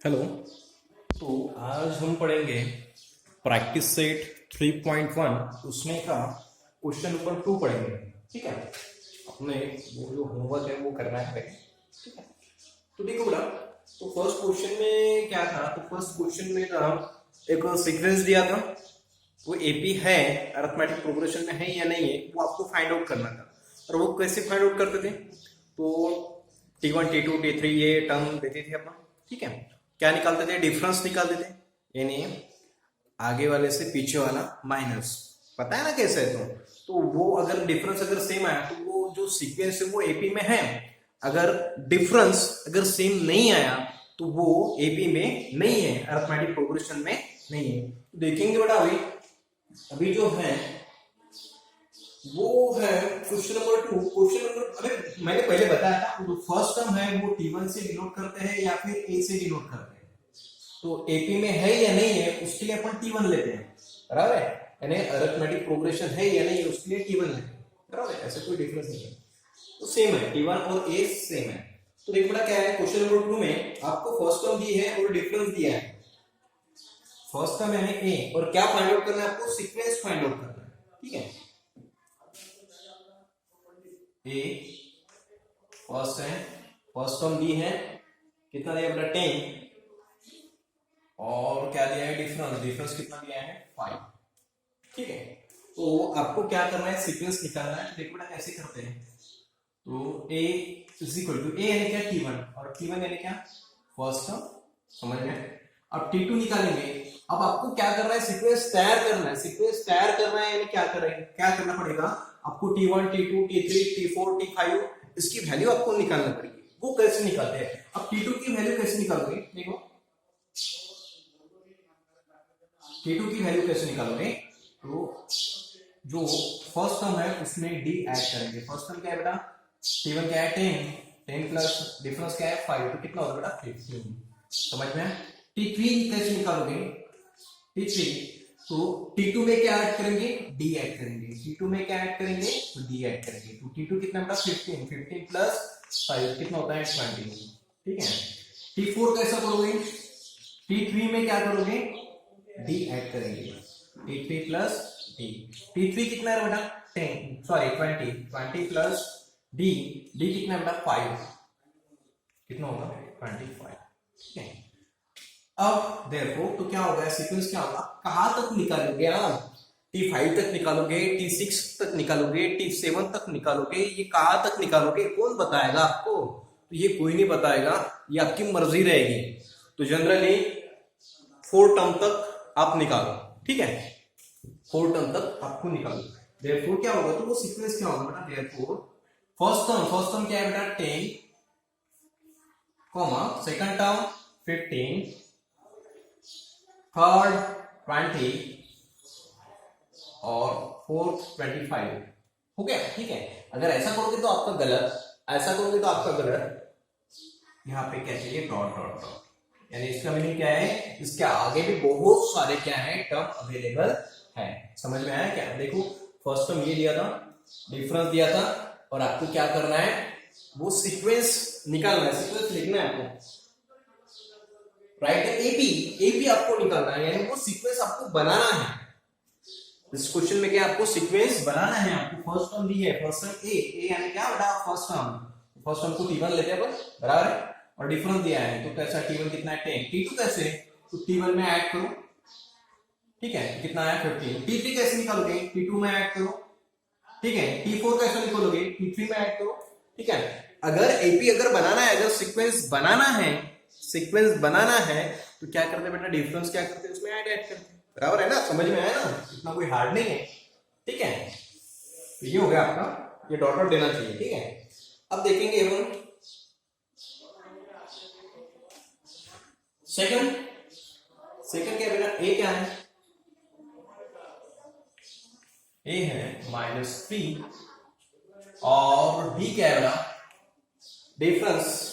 Hello. तो आज हम पढ़ेंगे प्रैक्टिस सेट 3.1 उसमें का क्वेश्चन नंबर 2 पढ़ेंगे। ठीक है, अपने वो जो होमवर्क है वो करना है। ठीक है, तो देखो बेटा, तो फर्स्ट क्वेश्चन में क्या था? तो फर्स्ट क्वेश्चन में था एक सीक्वेंस दिया था, वो एपी है, अरिथमेटिक प्रोग्रेशन में है या नहीं है, वो आपको फाइंड आउट करना था। और वो कैसे फाइंड आउट करते थे? तो T1 T2 T3 ये टर्म देते थे अपना। ठीक है, क्या निकालते थे? डिफरेंस निकालते थे, यानी आगे वाले से पीछे वाला माइनस। पता है ना कैसे है? तो वो अगर डिफरेंस अगर सेम आया तो वो जो सीक्वेंस है वो एपी में है। अगर डिफरेंस अगर सेम नहीं आया तो वो एपी में नहीं है, अरिथमेटिक प्रोग्रेशन में नहीं है। देखेंगे बेटा, अभी अभी जो है वो है क्वेश्चन नंबर 2। क्वेश्चन नंबर, अरे मैंने पहले बताया था, जो फर्स्ट टर्म है वो T1 से डिनोट करते हैं या फिर A से डिनोट करते हैं। तो एपी में है या नहीं है उसके लिए अपन T1 लेते हैं, बराबर है? यानी अरिथमेटिक प्रोग्रेशन है या नहीं उसके लिए T1 लेते हैं, बराबर है? ऐसा कोई डिफरेंस नहीं है, तो सेम है, T1 और A सेम है। तो देखो बेटा, क्या है क्वेश्चन नंबर 2 में आपको फर्स्ट टर्म दी है और डिफरेंस दिया है। फर्स्ट टर्म यानी A, और क्या फाइंड आउट करना है आपको? सीक्वेंस फाइंड आउट करना है। ठीक है, ए फर्स्ट है, फर्स्ट टर्म दी है, कितना दिया बेटा? 10, और क्या दिया है? डिफरेंस, डिफरेंस कितना दिया है? 5। ठीक है, तो आपको क्या करना है? सीक्वेंस निकालना है। देखो बेटा कैसे करते हैं। तो a इज इक्वल टू, ए यानी क्या? T1, और T1 यानी क्या? फर्स्ट टर्म, समझ में? अब T2 निकालेंगे। अब आपको क्या करना है? सीक्वेंस तैयार करना है। सीक्वेंस तैयार करना है यानी क्या करेंगे, क्या करना पड़ेगा आपको? T1 T2 T3 T4 T5 इसकी वैल्यू आपको निकालना पड़ेगी। वो कैसे निकालते हैं? अब T2 की वैल्यू कैसे निकालोगे? देखो, T2 की वैल्यू कैसे निकालोगे? तो जो फर्स्ट टर्म है उसमें d ऐड करेंगे। फर्स्ट टर्म क्या है बेटा? T1 क्या है? 10 प्लस डिफरेंस क्या है? 5, तो कितना होगा बेटा? 15। समझ में? T3 कैसे निकालोगे? T3, तो T2 में क्या ऐड करेंगे? d ऐड करेंगे। T2 में क्या ऐड करेंगे? तो d ऐड करेंगे। तो T2 कितना बेटा? 15, 15 प्लस 5 कितना होता है? 20। ठीक है, T4 कैसा करोगे? T3 में क्या करोगे? d ऐड करेंगे। T3 प्लस d, T3 कितना है बेटा? 10 सॉरी 20, 20 प्लस d, d कितना है बेटा? 5, कितना होगा? 25। ठीक है, अब देयरफॉर तो क्या होगा? सीक्वेंस क्या होगा? कहां तक निकालोगे आप? T5 तक निकालोगे, T6 तक निकालोगे, T7 तक निकालोगे, ये कहां तक निकालोगे? कौन बताएगा आपको? तो ये कोई नहीं बताएगा, ये आपकी मर्जी रहेगी। तो जनरली 4 टर्म तक आप निकालो। ठीक है, 4 टर्म तक आपको निकालो। देयरफॉर क्या होगा? तो वो सीक्वेंस क्या होगा बेटा? देयरफॉर फर्स्ट टर्म क्या है बेटा? 10, कॉमा सेकंड टर्म 15, थर्ड 20 और फोर्थ 25। हो गया? ठीक है, अगर ऐसा करोगे तो आपका गलत, ऐसा करोगे तो आपका गलत। यहाँ पे क्या चाहिए? डॉट डॉट डॉट, यानी इसका मीनिंग क्या है? इसके आगे भी बहुत सारे क्या है? टर्म अवेलेबल है। समझ में आया क्या? देखो, फर्स्ट टर्म ये दिया था, डिफरेंस दिया था, और आपको क्या करना है? वो सीक्वेंस निकालना है, सीक्वेंस लिखना है आपको। राइट, एपी, एपी आपको निकालना है, यानी वो सीक्वेंस आपको बनाना है। इस क्वेश्चन में क्या आपको सीक्वेंस बनाना है? आपको फर्स्ट टर्म दी है, फर्स्ट टर्म ए यानी क्या बेटा? फर्स्ट टर्म, फर्स्ट टर्म को T1 लेते हैं अपन, बराबर है? और डिफरेंस दिया है, तो कैसा? T1 कितना है? 10। T2 कैसे? तो T1 में ऐड करो। ठीक है, कितना है? 15। T3 कैसे निकालोगे? T2 में ऐड करो। ठीक है, T4 कैसे निकालोगे? T3 में ऐड करो। ठीक है, अगर एपी अगर बनाना है, अगर सीक्वेंस बनाना है, सीक्वेंस बनाना है, तो क्या करते बेटा? डिफरेंस क्या करते हैं उसमें? ऐड करते हैं, बराबर है ना? समझ में आया ना? इतना कोई हार्ड नहीं है। ठीक है, तो ये हो गया आपका, ये डॉट डॉट देना चाहिए। ठीक है, अब देखेंगे हम सेकंड। सेकंड क्या बेटा? ए क्या है? ए है -3, और बी क्या है बेटा? डिफरेंस,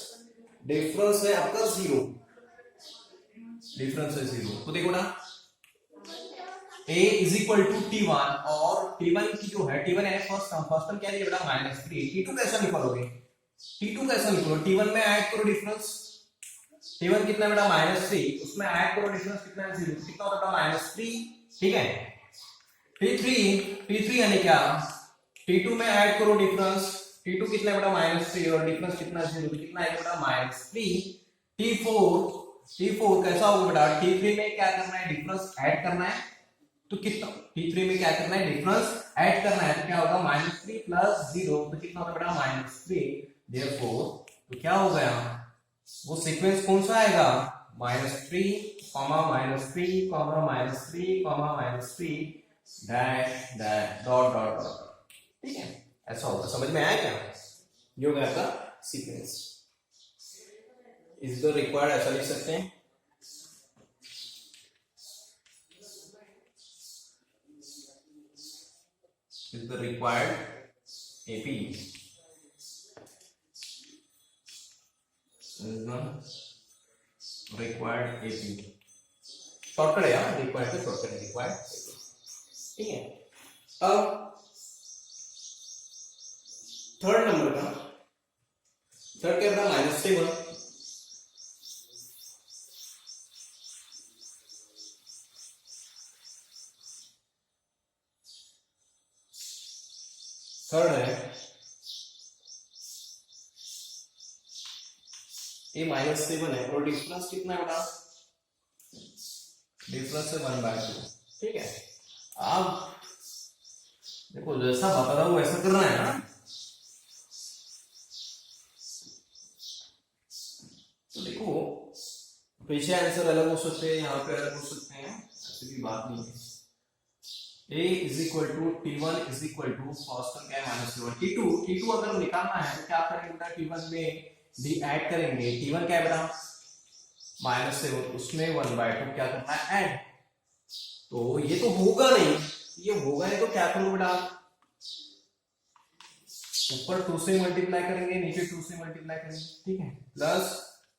डिफरेंस है आपका 0, डिफरेंस है 0। तो देखो ना, a is equal to T1, और T1 की जो है, T1 है फर्स्ट टर्म क्या है बेटा? -3। T2 कैसा निकालोगे? T2 कैसा निकालो? T1 में ऐड करो डिफरेंस, T1 कितना बेटा -3, उसमें ऐड करो डिफरेंस कितना है 0, कितना होता है -3, ठीक है। T3 यानी क्या, T2 में ऐड करो डिफरेंस, T2 कितना है बेटा -3 और डिफरेंस कितना है 0, कितना है बेटा -3। T4 कैसा होगा बेटा, T3 में क्या करना है डिफरेंस ऐड करना है, तो कितना T3 में क्या करना है डिफरेंस ऐड करना है, तो क्या होगा -3 + 0, तो कितना होगा बेटा -3। देयरफॉर तो क्या हो गया, वो सीक्वेंस कौन सा आएगा, -3, -3, -3, dash dash dot dot dot, ठीक है, ऐसा होगा। समझ में आया क्या, ये हो गया आपका सीक्वेंस। इज द रिक्वायर्ड ऐसा लिख सकते हैं, is the required AP, is the required AP, shortcut है यार, रिक्वायर्ड का शॉर्टकट है रिक्वायर्ड, ठीक है। अब थर्ड नंबर का, थर्ड क्या था -7, थर्ड है ये -7 है और डिफरेंस कितना है बेटा, डिफरेंस है 1/2, ठीक है। अब देखो जैसा बता रहा हूं वैसा करना है ना, तो देखो पीछे आंसर अलग हो सकते हैं, यहाँ पे अलग हो सकते हैं, ऐसी भी बात नहीं है। A = T1 = फर्स्ट टर्म क्या है -7, T2 अगर निकालना है तो क्या करेंगे बेटा, T1 में भी ऐड करेंगे, T1 क्या है बेटा -7, उसमें 1/2 क्या करना है ऐड, तो ये तो होगा नहीं, ये होगा नहीं तो क्या करो बेटा, ऊपर 2 से मल्टीप्लाई करेंगे, नीचे 2 से मल्टीप्लाई करेंगे, ठीक है, प्लस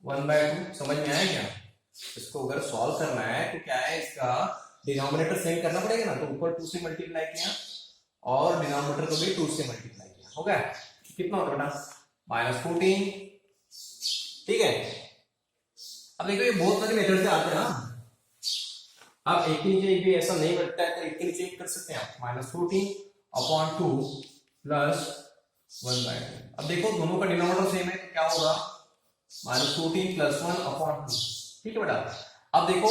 1/2। समझ में आया क्या, इसको अगर सॉल्व करना है तो क्या है, इसका डिनोमिनेटर सेम करना पड़ेगा ना, तो ऊपर 2 से मल्टीप्लाई किया और डिनोमिनेटर को भी 2 से मल्टीप्लाई किया, हो गया, कितना होगा बेटा -14, ठीक है। अब देखो ये बहुत सारे मेथड से आते हैं ना, अब एक के नीचे एक भी ऐसा नहीं बनता है तो एक के नीचे एक कर सकते हैं आप, -14/2 + 1/2। अब देखो दोनों का डिनोमिनेटर सेम है तो क्या होगा, -14 + 1/2, ठीक है बेटा। अब देखो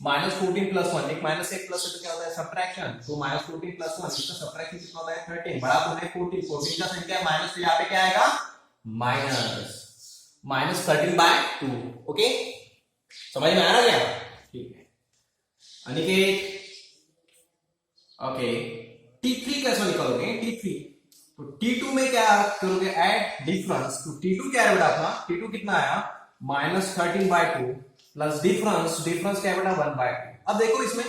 -14 + 1, एक माइनस एक प्लस है तो क्या होता है सब्ट्रैक्शन, तो -14 + 1 इसका सब्ट्रैक्शन कितना होता है 13, बड़ा कौन है 14 का संख्या है माइनस, तो यहाँ पे क्या आएगा -13/2, ओके, समझ में आ रहा क्या, ठीक है। अनिकेत ओके, T3 कैसे निकालोगे, T3 तो T2 में क्या करोगे ऐड डिफरेंस, तो T2 क्या है बेटा अपना, T2 कितना आया -13/2 प्लस डिफरेंस क्या है बेटा 1/2। अब देखो इसमें,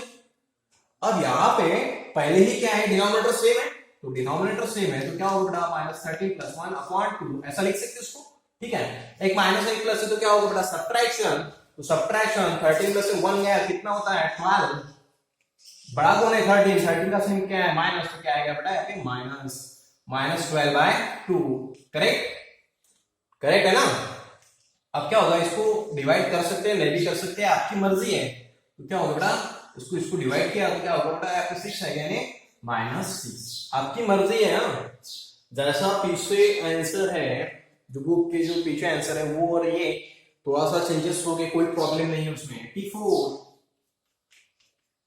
अब यहाँ पे पहले ही क्या है डिनोमिनेटर सेम है, तो डिनोमिनेटर सेम है तो क्या होगा बेटा -13 + 1/2, ऐसा लिख सकते हो इसको, ठीक है। एक माइनस एक प्लस है तो क्या होगा बेटा सब्ट्रैक्शन, तो सब्ट्रैक्शन 13 में से 1 गया कितना होता है 12, बड़ा कौन है 13 का साइन क्या है माइनस, तो क्या आएगा बेटा -12/2, करेक्ट है ना। अब क्या होगा, इसको डिवाइड कर सकते हैं नहीं भी कर सकते हैं, आपकी मर्जी है, तो क्या होगा बेटा इसको डिवाइड किया तो क्या होगा बेटा यहाँ पे 6 है यानी -6, आपकी मर्जी है ना, जैसा पीछे आंसर है जो बुक के जो पीछे आंसर है वो और ये थोड़ा सा चेंजेस हो गए, कोई प्रॉब्लम नहीं है उसमें।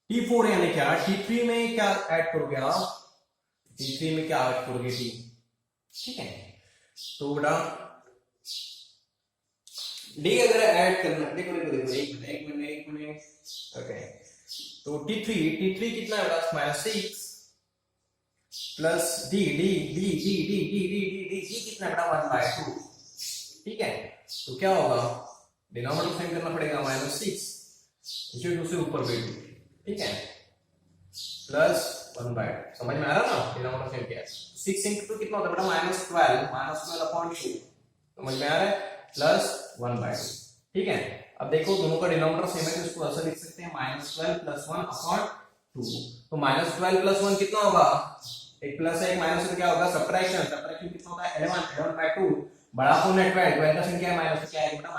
T4 यानी क्या, T3 में क्या ऐड करोगे आप, T3 में क्या ऐड करोगे T, ठीक है, तो बेटा D अगर ऐड करना, देखो एक मिनट ओके, तो T3 कितना है बेटा -6 प्लस D कितना है बेटा 1/2, ठीक है, तो क्या होगा डिनोमिनेटर सेम करना पड़ेगा -6 नीचे 2 से ऊपर भी 2, ठीक है, प्लस 1/2। समझ में आ रहा ना डिनोमिनेटर सेम क्या है, 6 × 2 कितना होता है बेटा -12/2, समझ में आ रहा है, प्लस 1/2, ठीक है। अब देखो दोनों का डिनोमिनेटर सेम है तो इसको ऐसा लिख सकते हैं -12 + 1/2, तो -12 + 1 कितना होगा, एक प्लस है एक माइनस है तो क्या होगा सब्ट्रैक्शन कितना होता है 11/2, बड़ा कौन है 12 का संख्या है माइनस, क्या है बेटा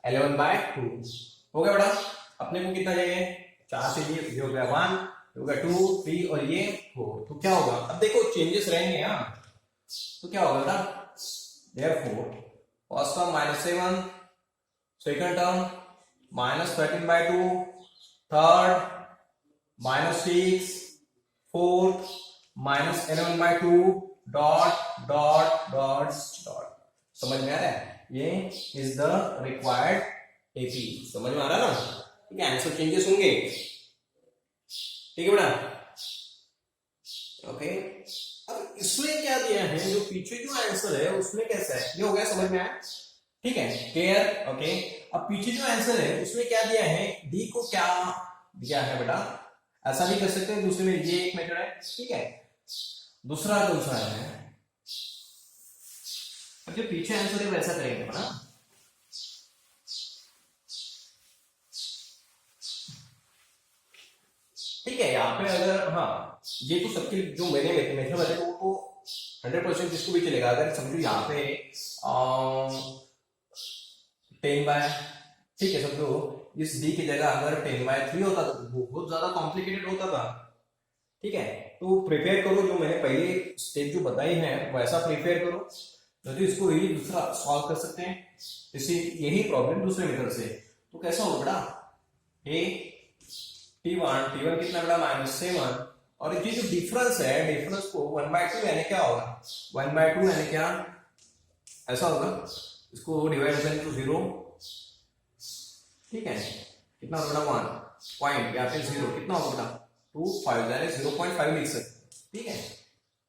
11/2 हो गया बेटा। अपने को कितना चाहिए, 4 से ये हो गया 1, हो गया 2 3 और ये 4, तो क्या होगा, अब देखो चेंजेस रहेंगे यहाँ, तो क्या होगा बेटा, therefore first term -7, second term -13/2, third -6, fourth -11/2, dot dot dot dot. समझ में आ रहा है, ये इज द रिक्वायर्ड एपी, समझ में आ रहा है ना, ठीक है। आंसर चेंजेस होंगे, ठीक है बेटा, ओके। अब इसमें क्या दिया है, जो पीछे जो आंसर है उसमें कैसा है, ये हो गया, समझ में आया, ठीक है, क्लियर, ओके। अब पीछे जो आंसर है उसमें क्या दिया है, डी को क्या दिया है बेटा, ऐसा भी कर सकते हैं, दूसरे में ये एक मेथड है, ठीक है। दूसरा दूसरा है, अब जो पीछे आंसर है वैसा करेंगे बेटा, ठीक है। यहाँ पे अगर, हाँ ये तो सबके जो मैंने मेथड बताए वो 100% जिसको भी चलेगा। अगर समझो यहाँ पे 10/, ठीक है, समझो इस डी की जगह अगर 10/3 होता तो बहुत ज्यादा कॉम्प्लिकेटेड होता था, ठीक है। तो प्रिपेयर करो, जो मैंने पहले स्टेप जो बताई है वैसा प्रिपेयर करो, तो इसको यही दूसरा सॉल्व कर सकते हैं, इसी यही प्रॉब्लम दूसरे मेथड से। तो कैसा होगा बेटा, ए T1 कितना बेटा -7, और ये जो डिफरेंस है, डिफरेंस को 1/2 यानी क्या होगा, 1/2 यानी क्या, ऐसा होगा, इसको डिवाइड करें तो 0, ठीक है, कितना होगा बेटा 1 पॉइंट, यहाँ पे 0 कितना होगा बेटा 2 5 यानी 0.5 लिख सकते, ठीक है,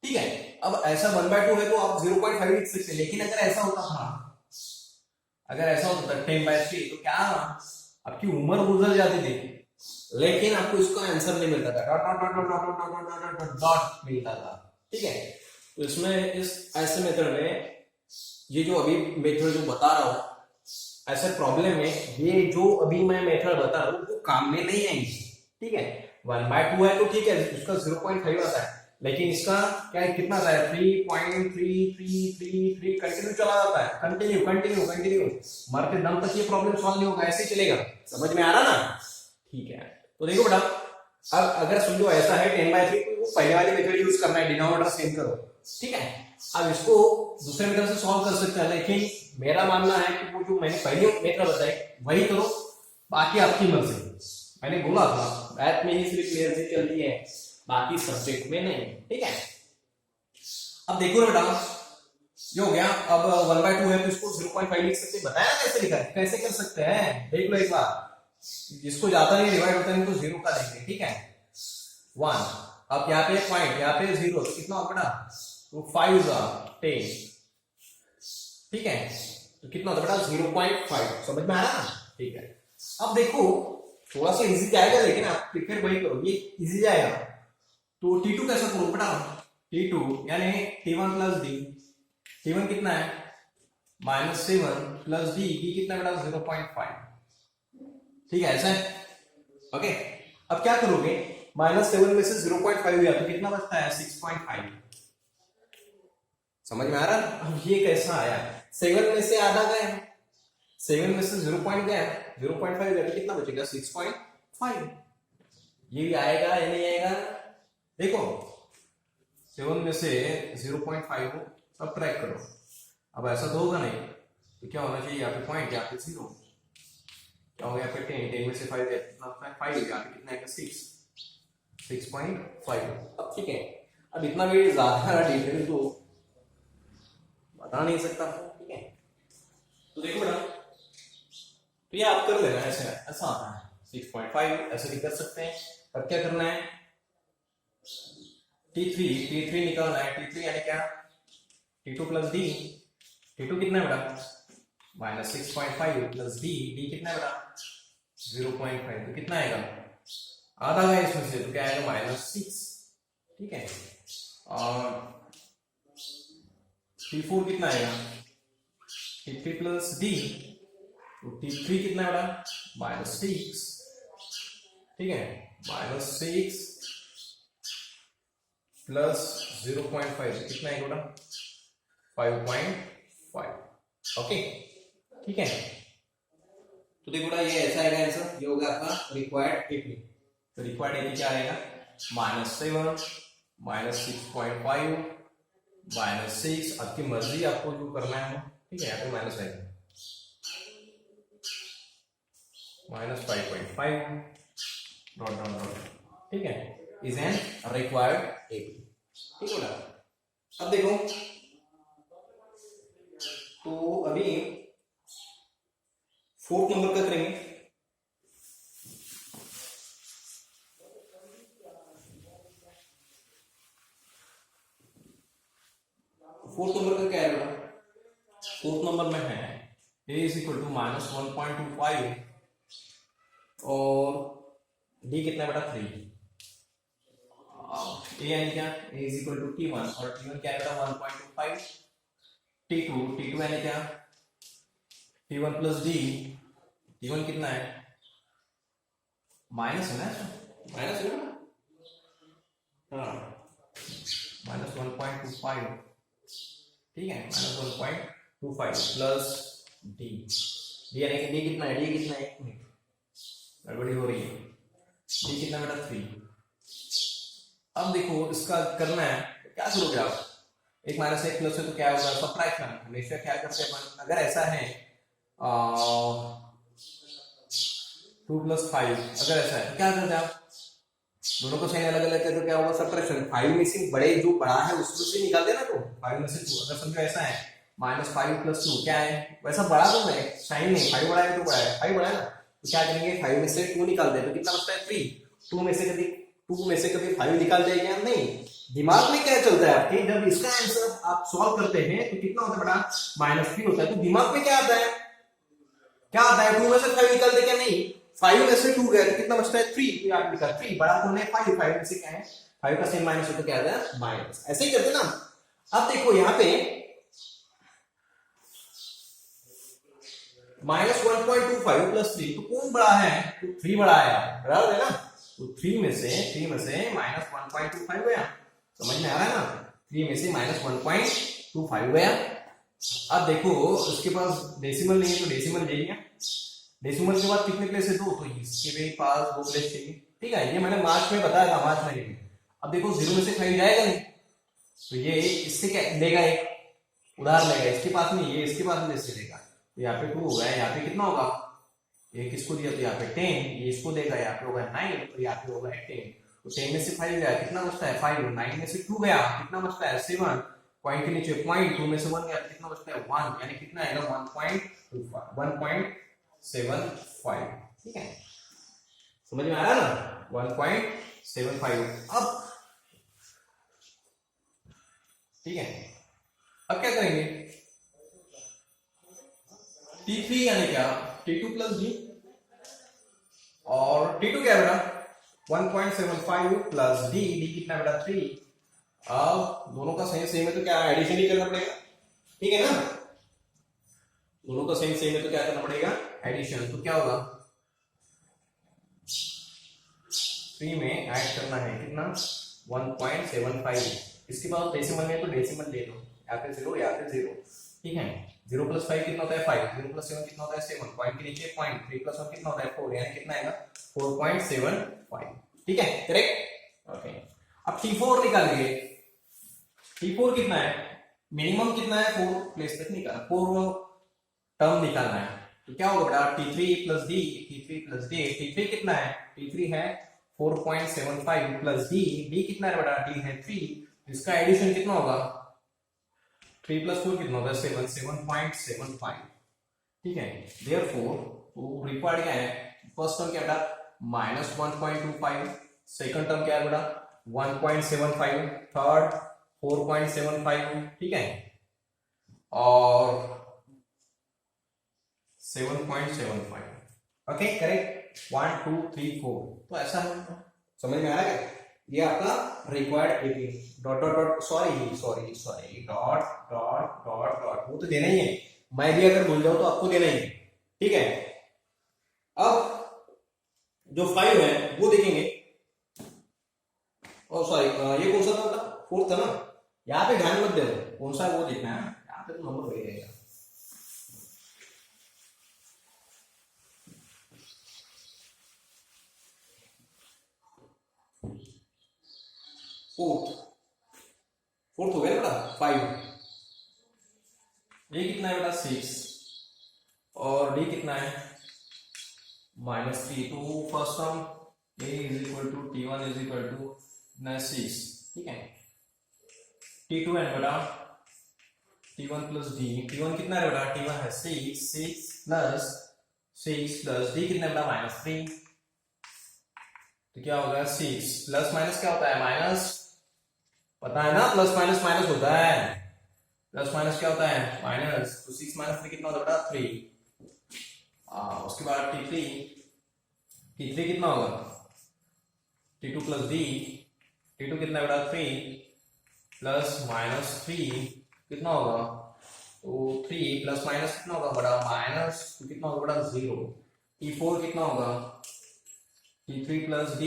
ठीक है। अब ऐसा 1/2 है तो आप 0.5 लिख सकते हैं, लेकिन अगर ऐसा होता था, अगर ऐसा होता था 10/3 तो क्या आपकी उम्र गुजर जाती थी, लेकिन आपको इसका आंसर नहीं मिलता था, dot dot dot dot dot dot dot dot dot मिलता था, ठीक है। तो इसमें इस ऐसे मेथड में, ये जो अभी मेथड जो बता रहा हूं ऐसे प्रॉब्लम में, ये जो अभी मैं मेथड बता रहा हूँ वो काम में नहीं आएंगी, ठीक है। 1/2 है तो ठीक है, उसका 0.5 आता है, लेकिन इसका क्या है, कितना आता है 3.3333 कंटिन्यू चला जाता है, कंटिन्यू कंटिन्यू कंटिन्यू, मरते दम तक ये प्रॉब्लम सॉल्व नहीं होगा, ऐसे ही चलेगा, समझ में आ रहा ना, ठीक है। तो देखो बेटा, अब अगर समझो ऐसा है 10/3 तो पहले वाली मेथड यूज करना है, डिनोमिनेटर सेम करो, ठीक है। अब इसको दूसरे मेथड से सॉल्व कर सकते हैं, लेकिन मेरा मानना है कि वो जो मैंने पहले मेथड बताई वही करो, बाकी आपकी मर्जी। मैंने बोला था मैथ में ही सिर्फ क्लियर चलती है, बाकी सब्जेक्ट में नहीं, ठीक है। अब देखो ना बेटा, ये हो गया, अब 1/2 है तो इसको 0.5 लिख सकते हैं, बताया कैसे लिखा है, कैसे कर सकते हैं, देख लो एक बार, जिसको ज्यादा नहीं डिवाइड होता है तो 0 का देंगे, ठीक है 1, अब यहाँ पे पॉइंट, यहाँ पे 0, तो कितना होगा बेटा, तो 5 10, ठीक है, तो कितना होता है बेटा 0.5, समझ में आ रहा है, ठीक है। अब देखो थोड़ा सा इजी जाएगा, लेकिन आप प्रिपेयर वही करो, ये इजी जाएगा। तो T2 कैसा करो बेटा, T2 यानी T1 प्लस डी, T1 कितना है -7 प्लस डी, डी कितना बेटा 0.5, ठीक है, ऐसा है, ओके। अब क्या करोगे, -7 में से 0.5 गया तो कितना बचता है 6.5, समझ में आ रहा है। अब ये कैसा आया, 7 में से आधा गया, 7 में से 0.5 गया तो कितना बचेगा 6.5, ये भी आएगा या नहीं आएगा, देखो 7 में से 0.5 को सब्ट्रैक्ट करो, अब ऐसा तो होगा नहीं, तो क्या होना चाहिए, यहाँ पे पॉइंट, यहाँ पे 0, क्या होगा यहाँ पे 10 में से 5 कितना होता है 5, यहाँ पे कितना है 6.5। अब ठीक है, अब इतना भी ज्यादा डिटेल तो बता नहीं सकता, ठीक है। तो देखो बेटा, तो ये आप कर लेना, ऐसे ऐसा आता है 6.5, ऐसे भी कर सकते हैं। अब क्या करना है, T3 निकालना है, T3 यानी क्या, T2 प्लस डी, T2 कितना है बेटा -6.5 प्लस डी, डी कितना है बेटा 0.5, तो कितना आएगा आधा है इसमें से, तो क्या आएगा -6, ठीक है। और T4 कितना आएगा, T3 प्लस डी, तो T3 कितना है बेटा -6, ठीक है, -6 प्लस 0.5 कितना है बेटा 5.5, ओके, ठीक है। तो देखो बेटा ये ऐसा आएगा आंसर, ये होगा आपका रिक्वायर्ड एपी। तो रिक्वायर्ड एपी क्या आएगा, -7 -6.5 -6, आपकी मर्जी आपको जो करना है, ठीक है। यहाँ पे माइनस आएगा -5.5 डॉट डॉट डॉट, ठीक है, इज एन रिक्वायर्ड एपी, ठीक है बेटा। अब देखो तो अभी 4th नंबर का करेंगे। फोर्थ नंबर का क्या है बेटा, 4th नंबर में है a इज इक्वल टू -1.25 और d कितना बेटा 3। a यानी क्या, a is equal to t1 और t1 क्या है बेटा 1.25, t2 यानी क्या t1 प्लस d, t1 कितना है माइनस है ना, माइनस है ना, हाँ -1.25, ठीक है, -1.25 प्लस डी, यानी कि डी कितना है, डी कितना है, एक मिनट गड़बड़ी हो रही है, डी कितना बेटा 3। अब देखो इसका करना है, क्या करोगे आप, एक माइनस एक प्लस है तो क्या होगा सब्ट्रैक्शन, हमेशा क्या करते हैं अपन, अगर ऐसा है 2 + 5, अगर ऐसा है तो क्या करते हैं आप, दोनों को साइन अलग अलग है तो क्या होगा सब्ट्रैक्शन, 5 में से बड़े जो बड़ा है उसको से निकालते हैं ना, तो 5 में से 2, अगर समझो ऐसा है -5 + 2 क्या है, वैसा बड़ा तो है साइन नहीं, 5 बड़ा है तो बड़ा है, 5 बड़ा है ना, तो क्या करेंगे 5 में से 2 निकाल दें तो कितना बचता है 3, 2 में से कभी 5 निकाल देंगे या नहीं। दिमाग में क्या चलता है आपके, जब इसका आंसर आप सॉल्व करते हैं तो कितना होता है बेटा -3 होता है, तो दिमाग में क्या आता है, 2 में से 5 निकाल दे क्या, नहीं 5 में से 2 गया तो कितना बचता है 3, तो यार लिखा 3, बड़ा कौन है 5 में से क्या है 5 का साइन माइनस है तो क्या आता है माइनस, ऐसे ही करते ना। अब देखो यहाँ पे -1.25 प्लस 3, तो कौन बड़ा है, तो 3 बड़ा है, बराबर है ना, तो 3 में से -1.25 गया, समझ में आ रहा है ना, 3 में से -1.25 गया। अब देखो उसके पास डेसिमल नहीं है तो डेसिमल ले लिया, डेसिमल के बाद कितने प्लेस है 2, तो इसके भी पास 2 प्लेस चाहिए, ठीक है, ये मैंने मार्च में बताया था, मार्च महीने में। अब देखो 0 में से 5 जाएगा नहीं, तो ये इससे क्या लेगा, एक उधार लेगा, इसके पास नहीं, ये इसके पास से लेगा, तो यहाँ पे 2 होगा, यहाँ पे कितना होगा, ये किसको दिया तो यहाँ पे 10, ये इसको देगा, यहाँ पे होगा 9, तो यहाँ पे होगा 10, तो 10 में से 5 गया कितना बचता है 5, 9 में से 2 गया कितना बचता है 7, पॉइंट के नीचे पॉइंट, 2 में से 1 गया कितना बचता है 1, यानी कितना आएगा 1.75, ठीक है, समझ में आ रहा है ना 1.75। अब ठीक है, अब क्या करेंगे, T3 यानी क्या T2 प्लस D, और T2 क्या बेटा 1.75 प्लस D, D कितना बेटा 3। अब दोनों का सेम है तो क्या एडिशन ही करना पड़ेगा, ठीक है ना, दोनों का सेम है तो क्या करना पड़ेगा एडिशन, तो क्या होगा 3 में ऐड करना है कितना 1.75, इसके बाद डेसिमल में तो डेसिमल ले लो, यहाँ पे 0 यहाँ पे 0, ठीक है, 0 + 5 कितना होता है 5, 0 + 7 कितना होता है 7, पॉइंट के नीचे पॉइंट, 3 + 1 कितना होता है 4, यानी कितना आएगा 4.75, ठीक है करेक्ट, ओके। अब T4 निकालिए, T4 कितना है, मिनिमम कितना है 4 प्लेस तक निकालना, 4 टर्म निकालना है, तो क्या होगा बेटा T3 + D, T3 कितना है, T3 है 4.75 प्लस D कितना है बेटा D है 3, इसका एडिशन कितना होगा 3 + 4 कितना होगा 7, 7.75, ठीक है, देयरफॉर तो रिक्वायर्ड क्या है, फर्स्ट टर्म क्या बेटा -1.25, सेकंड टर्म क्या है बेटा 1.75, थर्ड 4.75, ठीक है, और 7.75, ओके करेक्ट, 1 2 3 4, तो ऐसा है, समझ में आ रहा है, ये आपका required AP dot dot dot sorry dot वो तो देना ही है, मैं भी अगर भूल जाऊं तो आपको देना ही है, ठीक है। अब जो 5 है वो देखेंगे, और सॉरी ये कौन सा था 4 था ना, यहाँ पे ध्यान मत देना कौन सा वो देखना है, यहाँ पे तो नंबर वही रहेगा, फोर्थ हो गया ना बेटा 5, ये कितना है बेटा 6 और डी कितना है -3। तो first term a is equal to t1 is equal to 6, ठीक है। t2 है बेटा t1 प्लस d, t1 कितना है बेटा t1 है 6 प्लस d कितना है बेटा -3। तो क्या होगा 6 प्लस माइनस क्या होता है माइनस, पता है ना प्लस माइनस माइनस होता है, प्लस माइनस क्या होता है माइनस। तो 6 माइनस 3 कितना होता है 3। उसके बाद t3 कितना होगा t2 प्लस d, t2 कितना है बेटा 3 प्लस -3 कितना होगा, तो 3 प्लस माइनस कितना होगा बड़ा माइनस, तो कितना होगा बड़ा 0। t4 कितना होगा t3 प्लस d,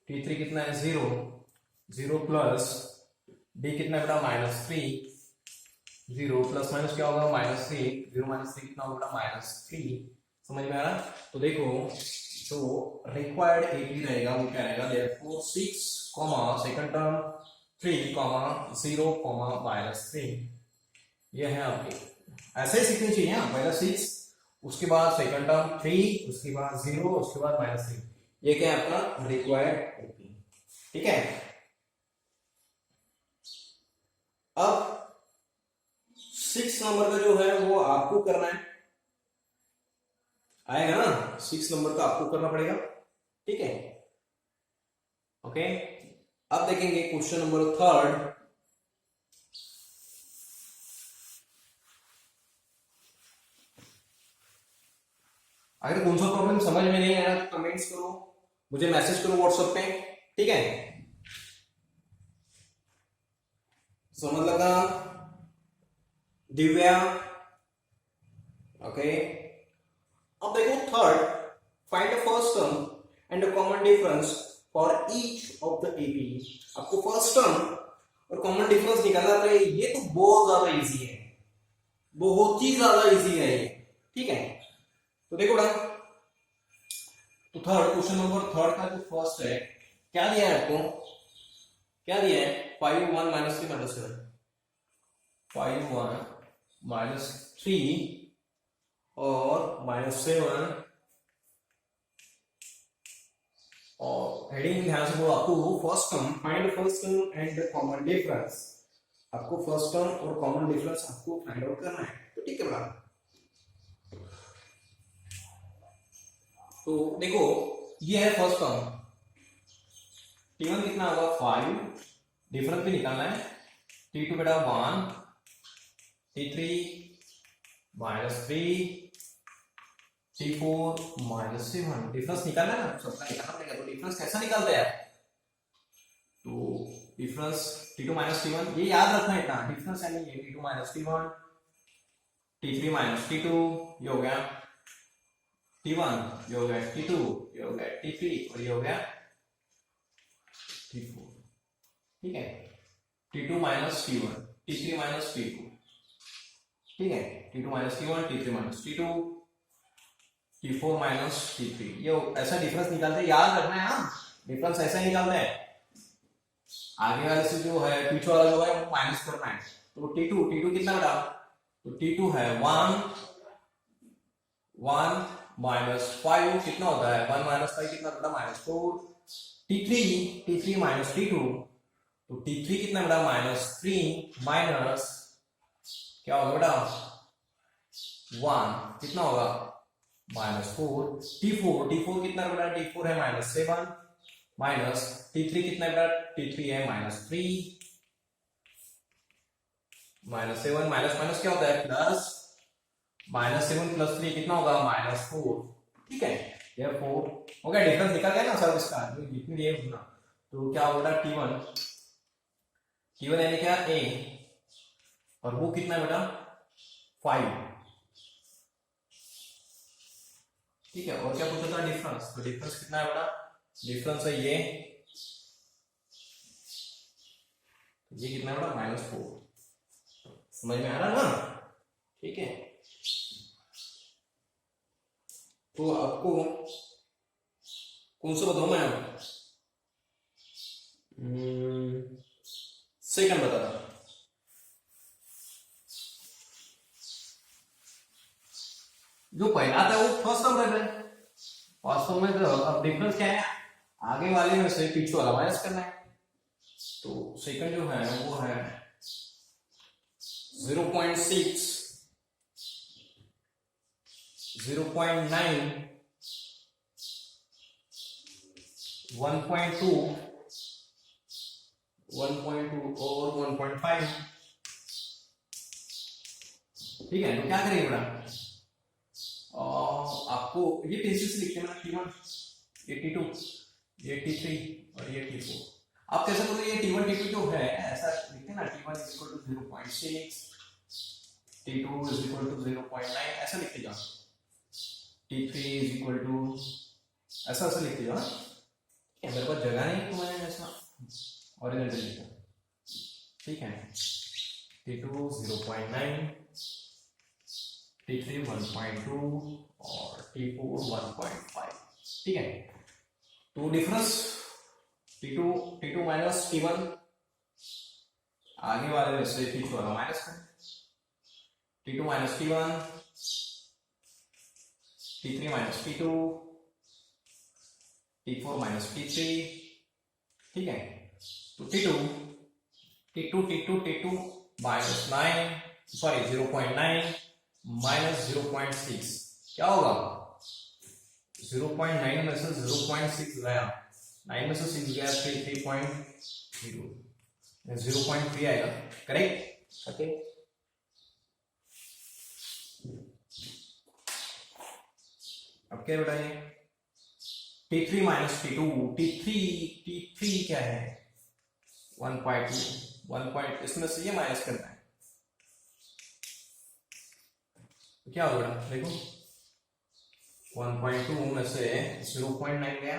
t3 कितना है 0 प्लस d कितना है बेटा -3, 0 प्लस माइनस क्या होगा -3, 0 -3 कितना होगा बेटा -3। समझ में आ रहा। तो देखो जो रिक्वायर्ड एपी रहेगा वो क्या रहेगा, देयरफॉर 6 सेकंड टर्म 3 0 -3, ये है आपके। ऐसे ही सीखनी चाहिए ना, पहला 6 उसके बाद सेकंड टर्म 3 उसके बाद 0 उसके बाद -3, ये क्या है आपका रिक्वायर्ड एपी, ठीक है। अब 6 नंबर का जो है वो आपको करना है, आएगा ना 6 नंबर का आपको करना पड़ेगा, ठीक है। ओके, अब देखेंगे क्वेश्चन नंबर 3। अगर कौन सा प्रॉब्लम समझ में नहीं आया तो कमेंट्स करो, मुझे मैसेज करो व्हाट्सएप पे, ठीक है। समझ लगा दिव्या, ओके। अब देखो third, find the first term and the common difference for each of the AP. आपको फर्स्ट टर्म और कॉमन डिफरेंस निकालना है, ये तो बहुत ज्यादा इजी है, बहुत ही ज्यादा इजी है ये, ठीक है। तो देखो ना, तो थर्ड क्वेश्चन नंबर थर्ड का जो फर्स्ट है क्या दिया है आपको, क्या दिया है 5 1 -3 -7, 5 1 -3 और -7, और हेडिंग ध्यान से बोलो, आपको first term find first term and the common difference, आपको फर्स्ट टर्म और कॉमन डिफरेंस आपको फाइंड आउट करना है, तो ठीक है बेटा। तो देखो ये है फर्स्ट टर्म, t1 कितना होगा 5, डिफरेंस भी निकालना है, t2 बेटा 1, t3 -3, t4 -7, डिफरेंस निकालना है ना, सबका निकालना पड़ेगा। तो डिफरेंस कैसा निकालते हैं, तो डिफरेंस t2 -t1, ये याद रखना है, इतना डिफरेंस है नहीं, t2 -t1, t3 -t2, ये हो गया t1, ये हो गया t2, ये हो गया t3 और ये हो गया t4, ठीक है। t2 -t1, t3 -t2, ठीक है, t2 -t1, t3 -t2, t4 -t3, ये ऐसा डिफरेंस निकालते हैं, याद रखना है ना, डिफरेंस ऐसा निकालते हैं, आगे वाले से जो है पीछे वाला जो है वो माइनस करना है। तो t2 कितना बेटा, तो t2 है 1 -5 कितना होता है 1 -5 कितना बेटा -4, t3 -t2, तो t3 कितना बेटा -3 माइनस क्या होगा बेटा 1 कितना होगा -4, t4 कितना बेटा t4 है -7 माइनस t3 कितना बेटा t3 है -3, -7 माइनस क्या होता है प्लस, -7 + 3 कितना होगा -4, ठीक है। ये 4 हो गया, डिफरेंस निकल गया ना सब इसका, जितनी दिए उतना। तो क्या होगा t1 यानी क्या a, और वो कितना है बेटा 5, ठीक है। और क्या पूछा था डिफरेंस, तो डिफरेंस कितना है बेटा, डिफरेंस है ये कितना है बेटा -4, समझ में आ रहा है ना, ठीक है। तो आपको कौन सा बताऊं मैं, सेकंड बताना। जो पहला था वो फर्स्ट टर्म रह रहा है, फर्स्ट टर्म में तो अब डिफरेंस क्या है, आगे वाले में से पीछे वाला माइनस करना है। तो सेकंड जो है वो है 0.6, 0.9, 1.2, 1.2 और 1.5। ठीक है, तो क्या करेंगे बेटा, आपको ये पेंसिल से लिखते हैं ना, T1, ये T2, ये T3 और ये T4। आप कैसे बोलोगे, ये T1 T2 जो है ऐसा लिखते हैं ना, T1 is equal to 0.6, T2 is equal to 0.9, ऐसा लिखते जाओ, T3 is equal to ऐसा ऐसा लिखते जाओ। मेरे पास जगह नहीं तो मैंने ऐसा ओरिजिनल लिखा, ठीक है। T2 0.9, T3 1.2 और T4 1.5, ठीक है। तो डिफरेंस T2 माइनस T1, आगे वाले में से T2 वाला माइनस करें, T2 minus T1, T3 minus T2, T4 minus T3, ठीक है। तो T2 माइनस 0.9 माइनस 0.6 क्या होगा, 0.9 में से 0.6 गया, 9 में से 6 गया, 3.0, 0.3 आएगा, करेक्ट। ओके, अब क्या बताइए, T3 माइनस T2, T3 क्या है 1.2, इसमें से ये माइनस करना है, तो क्या होगा देखो, 1.2 में से 0.9 गया।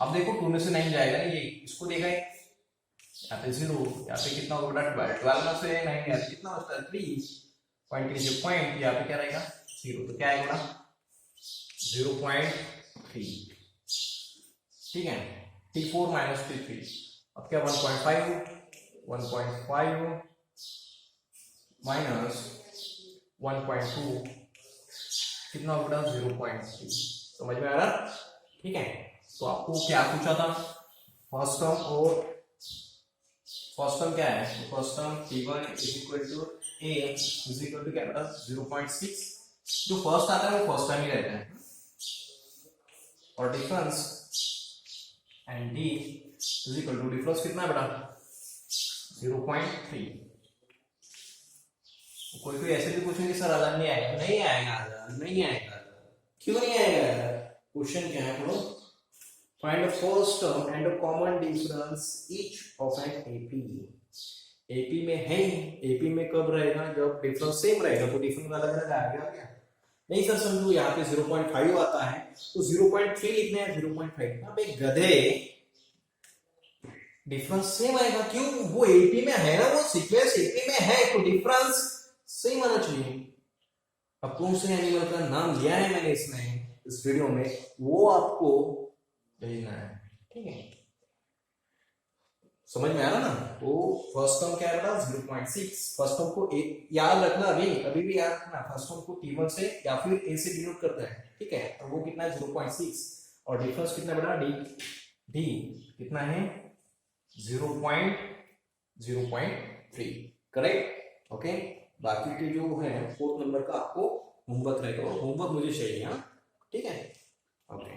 अब देखो 2 में से 9 जाएगा, ये इसको देगा, यहाँ पे 0, यहाँ पे कितना होगा, 12 में से 9 गया कितना होता है 3 पॉइंट, यहाँ पे क्या रहेगा 0, तो क्या आएगा 0.3, ठीक है। T4 माइनस T3, अब क्या 1.5 माइनस 1.2 कितना होगा 0.3, समझ में आ रहा, ठीक है। तो आपको क्या पूछा था, फर्स्ट टर्म, और फर्स्ट टर्म क्या है, first term T1 is equal to A is equal to क्या बेटा 0.6, जो फर्स्ट आता है वो फर्स्ट टाइम ही रहता है, और difference and D is equal to difference कितना है बेटा 0.3। कोई ऐसे भी पूछेंगे सर आजाद नहीं आएगा, नहीं आएगा आजाद, नहीं आएगा, क्यों नहीं आएगा, क्वेश्चन क्या है बोलो, find the first term and the common difference each of an AP में है, एपी में कब रहेगा, जब डिफरेंस सेम रहेगा, तो डिफरेंस अलग अलग आएगा क्या, नहीं सर समझो यहाँ पे 0.5 आता है तो 0.3 लिखना है, 0.5 अबे गधे, डिफरेंस सेम आएगा, क्यों, वो एपी में है ना, वो सीक्वेंस एपी में है, तो डिफरेंस सेम आना चाहिए। अब कौन से एनिमल का नाम लिया है मैंने इसमें इस वीडियो में, वो आपको भेजना है, ठीक है, समझ में आ रहा ना। तो फर्स्ट टर्म क्या है 0.6, फर्स्ट टर्म को याद रखना, अभी भी याद रखना, फर्स्ट टर्म को T1 से या फिर A से डिनोट करते हैं, ठीक है, तो वो कितना है 0.6, और डिफरेंस कितना बड़ा D कितना है 0.3, करेक्ट, ओके। बाकी के जो है 4th नंबर का आपको होमवर्क रहेगा, और होमवर्क मुझे चाहिए, हाँ, ठीक है, ओके।